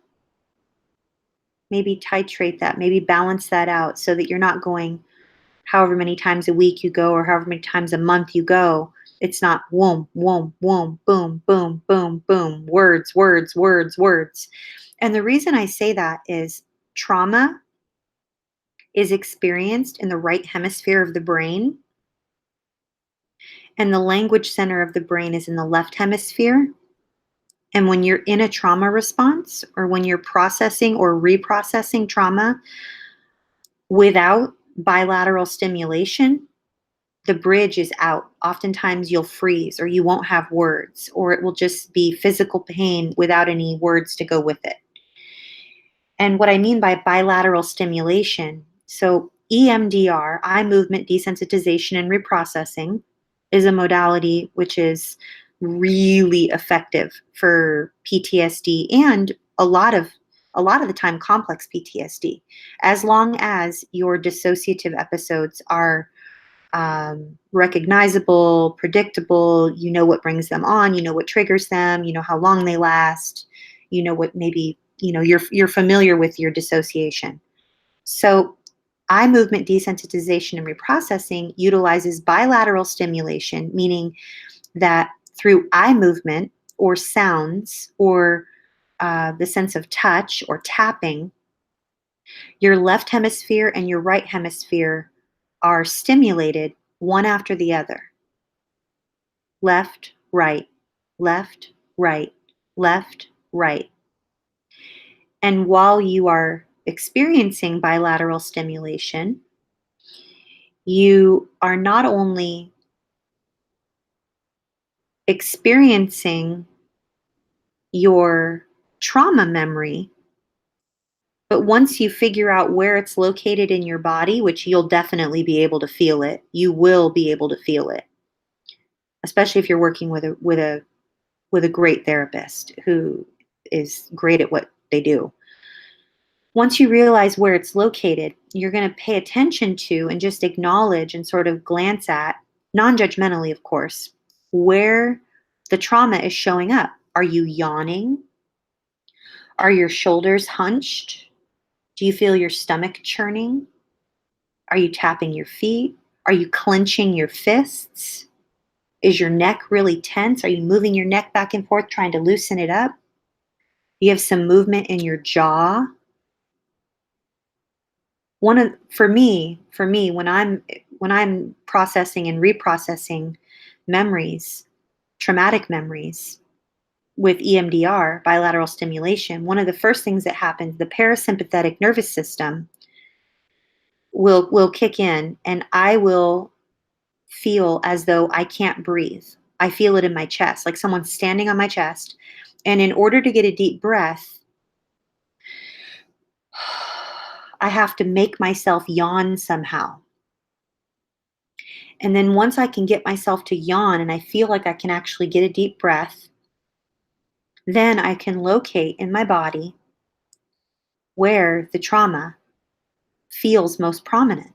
Maybe titrate that, maybe balance that out so that you're not going however many times a week you go or however many times a month you go. It's not whoom, whoom, whoom, boom, boom, boom, boom, words, words, words, words. And the reason I say that is trauma is experienced in the right hemisphere of the brain, and the language center of the brain is in the left hemisphere. And when you're in a trauma response or when you're processing or reprocessing trauma without bilateral stimulation, the bridge is out. Oftentimes you'll freeze or you won't have words, or it will just be physical pain without any words to go with it. And what I mean by bilateral stimulation, so EMDR, eye movement desensitization and reprocessing, is a modality which is really effective for PTSD and a lot of the time complex PTSD, as long as your dissociative episodes are recognizable, predictable. You know what brings them on. You know what triggers them. You know how long they last. You know what maybe you're familiar with your dissociation. So eye movement desensitization and reprocessing utilizes bilateral stimulation, meaning that through eye movement or sounds or the sense of touch or tapping, your left hemisphere and your right hemisphere are stimulated one after the other. Left, right, left, right, left, right. And while you are experiencing bilateral stimulation, you are not only experiencing your trauma memory. But once you figure out where it's located in your body, which you'll definitely be able to feel it, you will be able to feel it, especially if you're working with a great therapist who is great at what they do. Once you realize where it's located, you're going to pay attention to and just acknowledge and sort of glance at, non-judgmentally, of course, where the trauma is showing up. Are you yawning? Are your shoulders hunched? Do you feel your stomach churning? Are you tapping your feet? Are you clenching your fists? Is your neck really tense? Are you moving your neck back and forth trying to loosen it up? You have some movement in your jaw. For me, when I'm processing and reprocessing memories, traumatic memories with EMDR, bilateral stimulation, one of the first things that happens, the parasympathetic nervous system will kick in, and I will feel as though I can't breathe. I feel it in my chest, like someone's standing on my chest. And in order to get a deep breath, I have to make myself yawn somehow. And then once I can get myself to yawn and I feel like I can actually get a deep breath, then I can locate in my body where the trauma feels most prominent.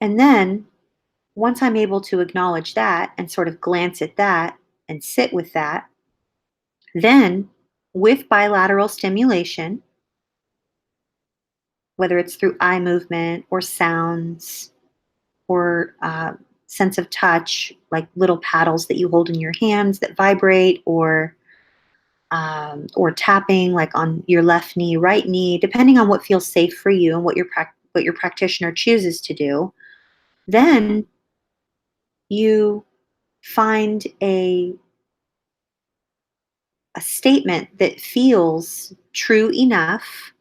And then once I'm able to acknowledge that and sort of glance at that and sit with that, then with bilateral stimulation, whether it's through eye movement or sounds or sense of touch, like little paddles that you hold in your hands that vibrate, or tapping like on your left knee, right knee, depending on what feels safe for you and what your practitioner chooses to do, then you find a statement that feels true enough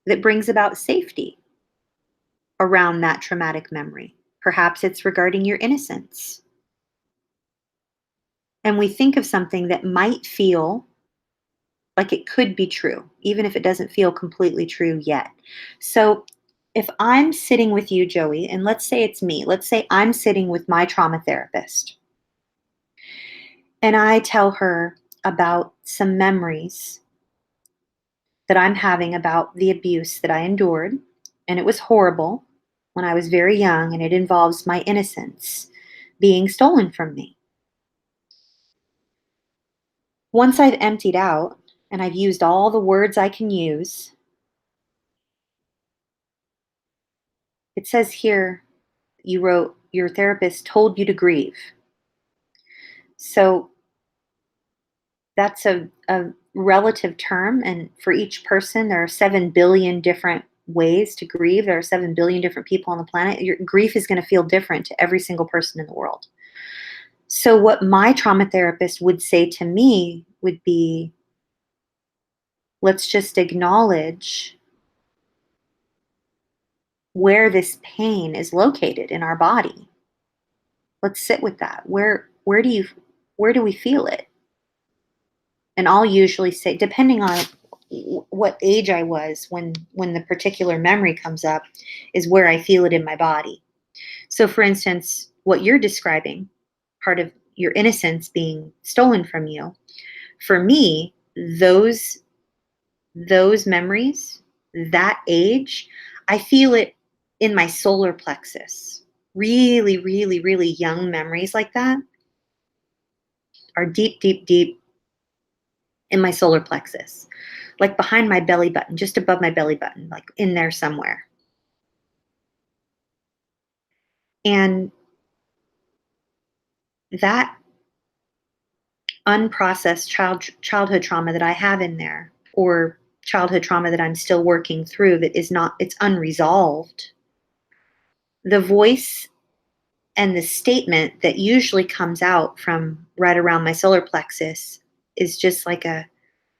that brings about safety around that traumatic memory. Perhaps it's regarding your innocence. And we think of something that might feel like it could be true, even if it doesn't feel completely true yet. So if I'm sitting with you, Joey, and let's say it's me, let's say I'm sitting with my trauma therapist, and I tell her about some memories that I'm having about the abuse that I endured, and it was horrible when I was very young, and it involves my innocence being stolen from me. Once I've emptied out and I've used all the words I can use, it says here, you wrote, your therapist told you to grieve. So that's a relative term. And for each person, there are 7 billion different ways to grieve. There are 7 billion different people on the planet. Your grief is going to feel different to every single person in the world. So what my trauma therapist would say to me would be, let's just acknowledge where this pain is located in our body. Let's sit with that. Where do we feel it? And I'll usually say, depending on what age I was when the particular memory comes up, is where I feel it in my body. So for instance, what you're describing, part of your innocence being stolen from you, for me, those memories, that age, I feel it in my solar plexus. Really, really, really young memories like that are deep, deep, deep in my solar plexus, like behind my belly button, just above my belly button, like in there somewhere. And that unprocessed childhood trauma that I have in there, or childhood trauma that I'm still working through, that is not, it's unresolved. The voice and the statement that usually comes out from right around my solar plexus is just like a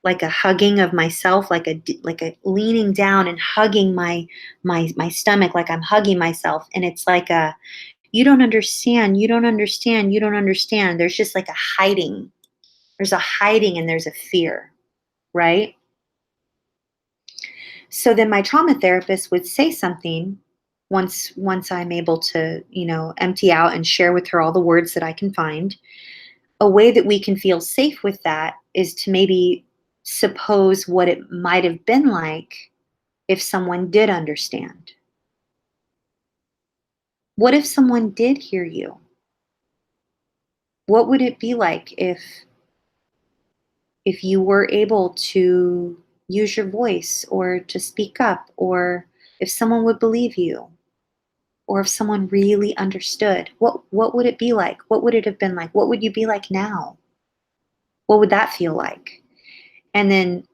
hugging of myself, like a leaning down and hugging my stomach, like I'm hugging myself. And it's like You don't understand. You don't understand. You don't understand. There's just like a hiding. There's a hiding and there's a fear, right? So then my trauma therapist would say something once I'm able to, empty out and share with her all the words that I can find. A way that we can feel safe with that is to maybe suppose what it might have been like if someone did understand. What if someone did hear you? What would it be like if you were able to use your voice or to speak up, or if someone would believe you, or if someone really understood? What would it be like? What would it have been like? What would you be like now? What would that feel like? And then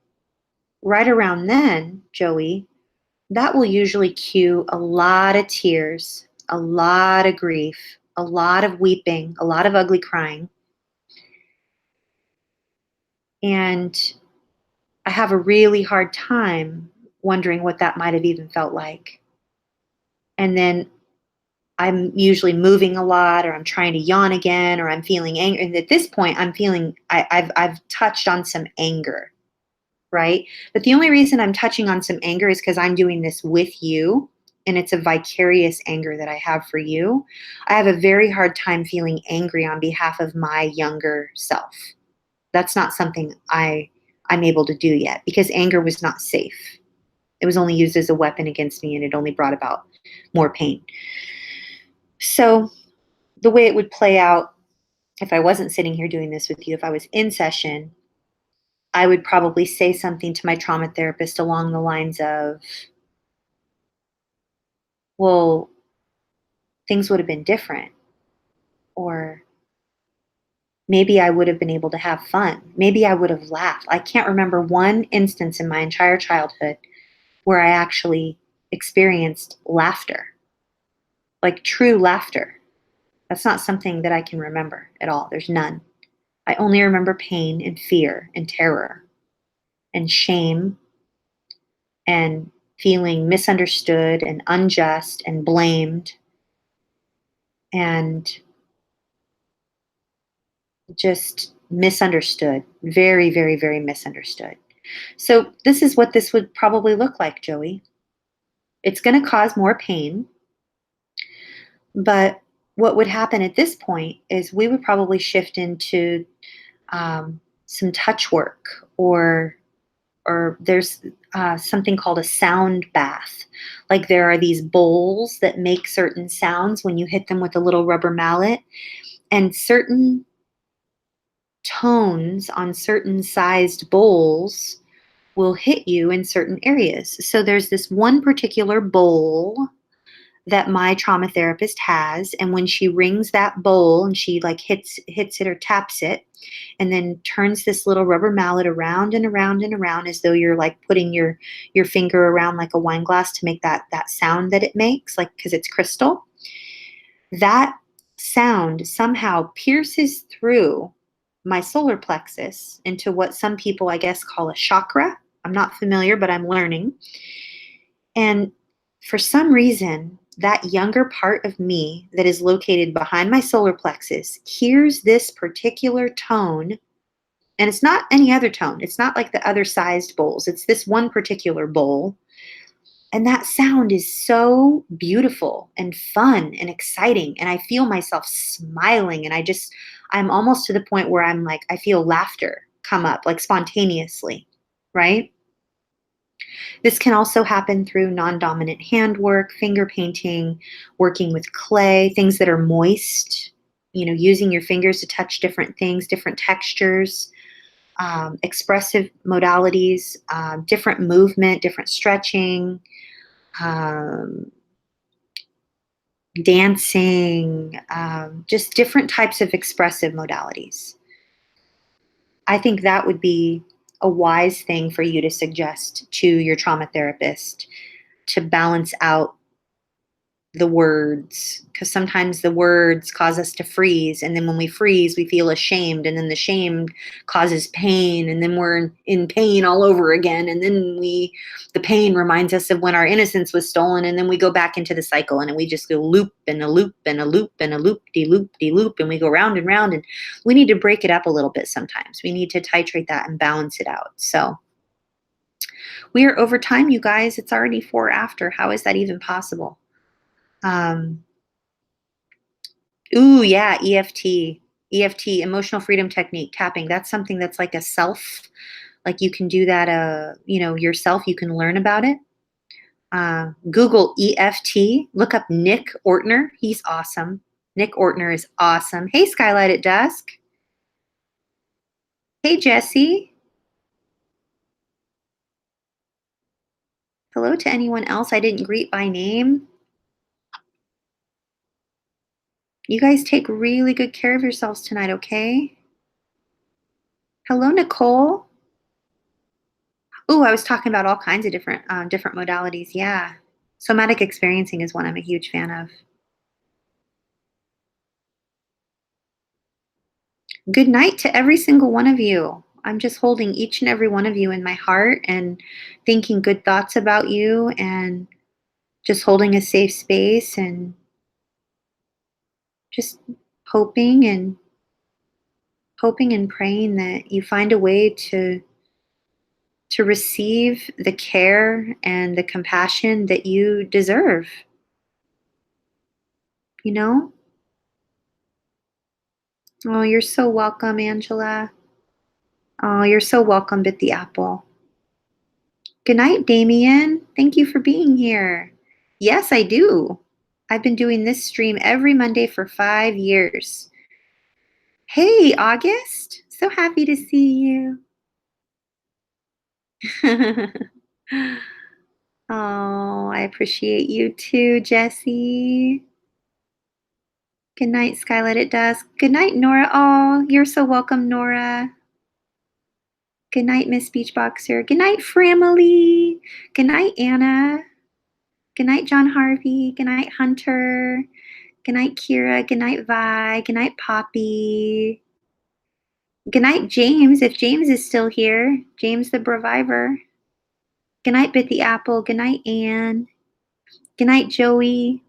right around then, Joey, that will usually cue a lot of tears, a lot of grief, a lot of weeping, a lot of ugly crying. And I have a really hard time wondering what that might have even felt like. And then I'm usually moving a lot, or I'm trying to yawn again, or I'm feeling angry. And at this point, I'm feeling I've touched on some anger, right? But the only reason I'm touching on some anger is because I'm doing this with you, and it's a vicarious anger that I have for you. I have a very hard time feeling angry on behalf of my younger self. That's not something I'm able to do yet, because anger was not safe. It was only used as a weapon against me, and it only brought about more pain. So the way it would play out if I wasn't sitting here doing this with you, if I was in session, I would probably say something to my trauma therapist along the lines of, well, things would have been different. Or maybe I would have been able to have fun. Maybe I would have laughed. I can't remember one instance in my entire childhood where I actually experienced laughter, like true laughter. That's not something that I can remember at all. There's none. I only remember pain and fear and terror and shame and feeling misunderstood and unjust and blamed and just misunderstood. Very, very, very misunderstood. So, this is what this would probably look like, Joey. It's going to cause more pain, but what would happen at this point is we would probably shift into some touch work, or there's something called a sound bath. Like there are these bowls that make certain sounds when you hit them with a little rubber mallet, and certain tones on certain sized bowls will hit you in certain areas. So there's this one particular bowl that my trauma therapist has, and when she rings that bowl and she like hits it or taps it, and then turns this little rubber mallet around and around and around, as though you're like putting your finger around like a wine glass to make that sound that it makes, like, because it's crystal. That sound somehow pierces through my solar plexus into what some people, I guess, call a chakra. I'm not familiar, but I'm learning. And for some reason, that younger part of me that is located behind my solar plexus hears this particular tone. And it's not any other tone. It's not like the other sized bowls. It's this one particular bowl. And that sound is so beautiful and fun and exciting. And I feel myself smiling. And I'm almost to the point where I'm like, I feel laughter come up like spontaneously, right? This can also happen through non dominant handwork, finger painting, working with clay, things that are moist, using your fingers to touch different things, different textures, expressive modalities, different movement, different stretching, um, dancing, just different types of expressive modalities. I think that would be a wise thing for you to suggest to your trauma therapist to balance out the words, because sometimes the words cause us to freeze, and then when we freeze we feel ashamed, and then the shame causes pain, and then we're in pain all over again, and then the pain reminds us of when our innocence was stolen, and then we go back into the cycle, and we just go loop and a loop and a loop and a loop de loop de loop, and we go round and round, and we need to break it up a little bit. Sometimes we need to titrate that and balance it out. So we are over time, you guys. It's already 4 after. How is that even possible? um Ooh, yeah, EFT. EFT, emotional freedom technique, tapping. That's something that's like a self, like you can do that, yourself. You can learn about it. Google EFT. Look up Nick Ortner. He's awesome. Nick Ortner is awesome. Hey, Skylight at Dusk. Hey, Jesse. Hello to anyone else I didn't greet by name. You guys take really good care of yourselves tonight, okay? Hello, Nicole. Ooh, I was talking about all kinds of different modalities. Yeah. Somatic experiencing is one I'm a huge fan of. Good night to every single one of you. I'm just holding each and every one of you in my heart and thinking good thoughts about you and just holding a safe space and just hoping and hoping and praying that you find a way to receive the care and the compassion that you deserve, you know? Oh, you're so welcome, Angela. Oh, you're so welcome, Bit the Apple. Good night, Damien. Thank you for being here. Yes, I do. I've been doing this stream every Monday for 5 years. Hey, August. So happy to see you. Oh, I appreciate you too, Jessie. Good night, Skylight at Dusk. Good night, Nora. Oh, you're so welcome, Nora. Good night, Miss Beachboxer. Good night, Framily. Good night, Anna. Good night, John Harvey. Good night, Hunter. Good night, Kira. Good night, Vi. Good night, Poppy. Good night, James, if James is still here. James the Braviver. Good night, Bit the Apple. Good night, Anne. Good night, Joey.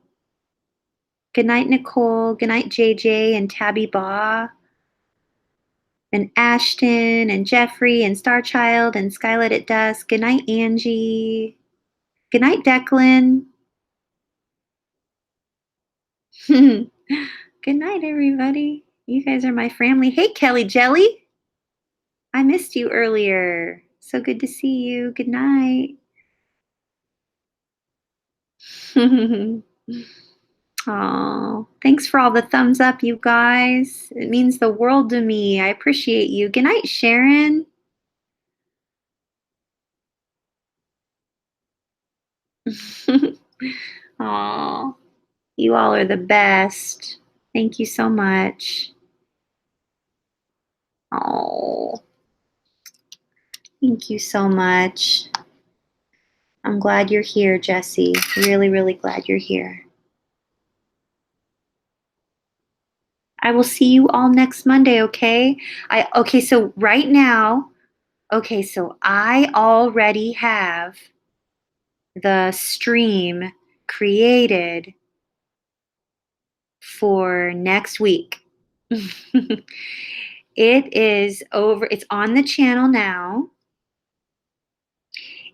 Good night, Nicole. Good night, JJ and Tabby Baugh. And Ashton and Jeffrey and Starchild and Skylight at Dusk. Good night, Angie. Good night, Declan. Good night, everybody. You guys are my family. Hey, Kelly Jelly. I missed you earlier. So good to see you. Good night. Oh, thanks for all the thumbs up, you guys. It means the world to me. I appreciate you. Good night, Sharon. Oh, you all are the best. Thank you so much. Oh, thank you so much. I'm glad you're here, Jessie. Really, really glad you're here. I will see you all next Monday, okay? So right now, okay, so I already have the stream created for next week. It is over, it's on the channel now,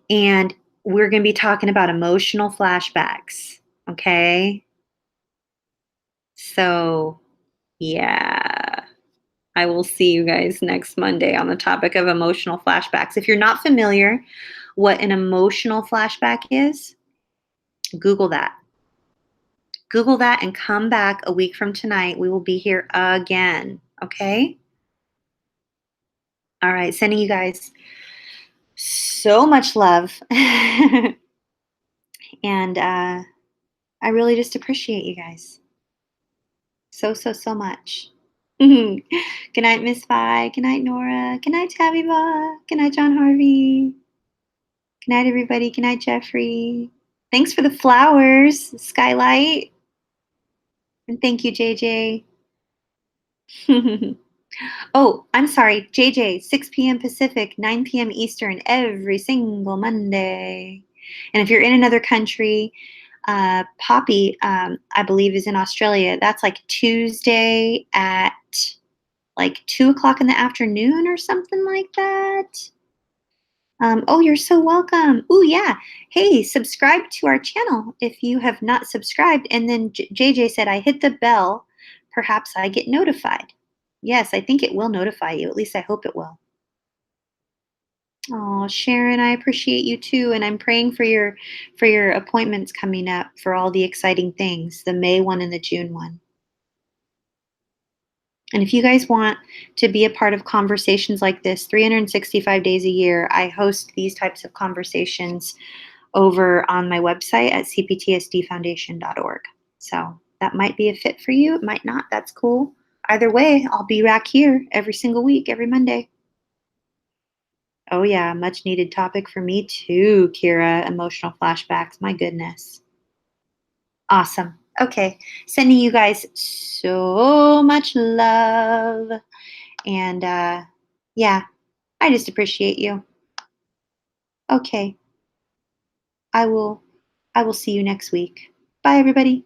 and we're going to be talking about emotional flashbacks, okay? So, yeah. I will see you guys next Monday on the topic of emotional flashbacks. If you're not familiar what an emotional flashback is, Google that. Google that and come back a week from tonight. We will be here again. Okay? All right. Sending you guys so much love. And I really just appreciate you guys so, so, so much. Good night, Miss Vi. Good night, Nora. Good night, Tabby Ba. Good night, John Harvey. Good night, everybody. Good night, Jeffrey. Thanks for the flowers, Skylight. And thank you, JJ. Oh, I'm sorry, JJ, 6 p.m. Pacific, 9 p.m. Eastern, every single Monday. And if you're in another country, Poppy, I believe, is in Australia. That's like Tuesday at like 2 o'clock in the afternoon or something like that. Oh, you're so welcome. Oh, yeah. Hey, subscribe to our channel if you have not subscribed. And then JJ said, I hit the bell. Perhaps I get notified. Yes, I think it will notify you. At least I hope it will. Oh, Sharon, I appreciate you too. And I'm praying for your appointments coming up for all the exciting things, the May one and the June one. And if you guys want to be a part of conversations like this, 365 days a year, I host these types of conversations over on my website at cptsdfoundation.org. So that might be a fit for you. It might not. That's cool. Either way, I'll be back here every single week, every Monday. Oh, yeah. Much needed topic for me too, Kira. Emotional flashbacks. My goodness. Awesome. Okay. Sending you guys so much love. And yeah, I just appreciate you. Okay. I will I will see you next week. Bye everybody.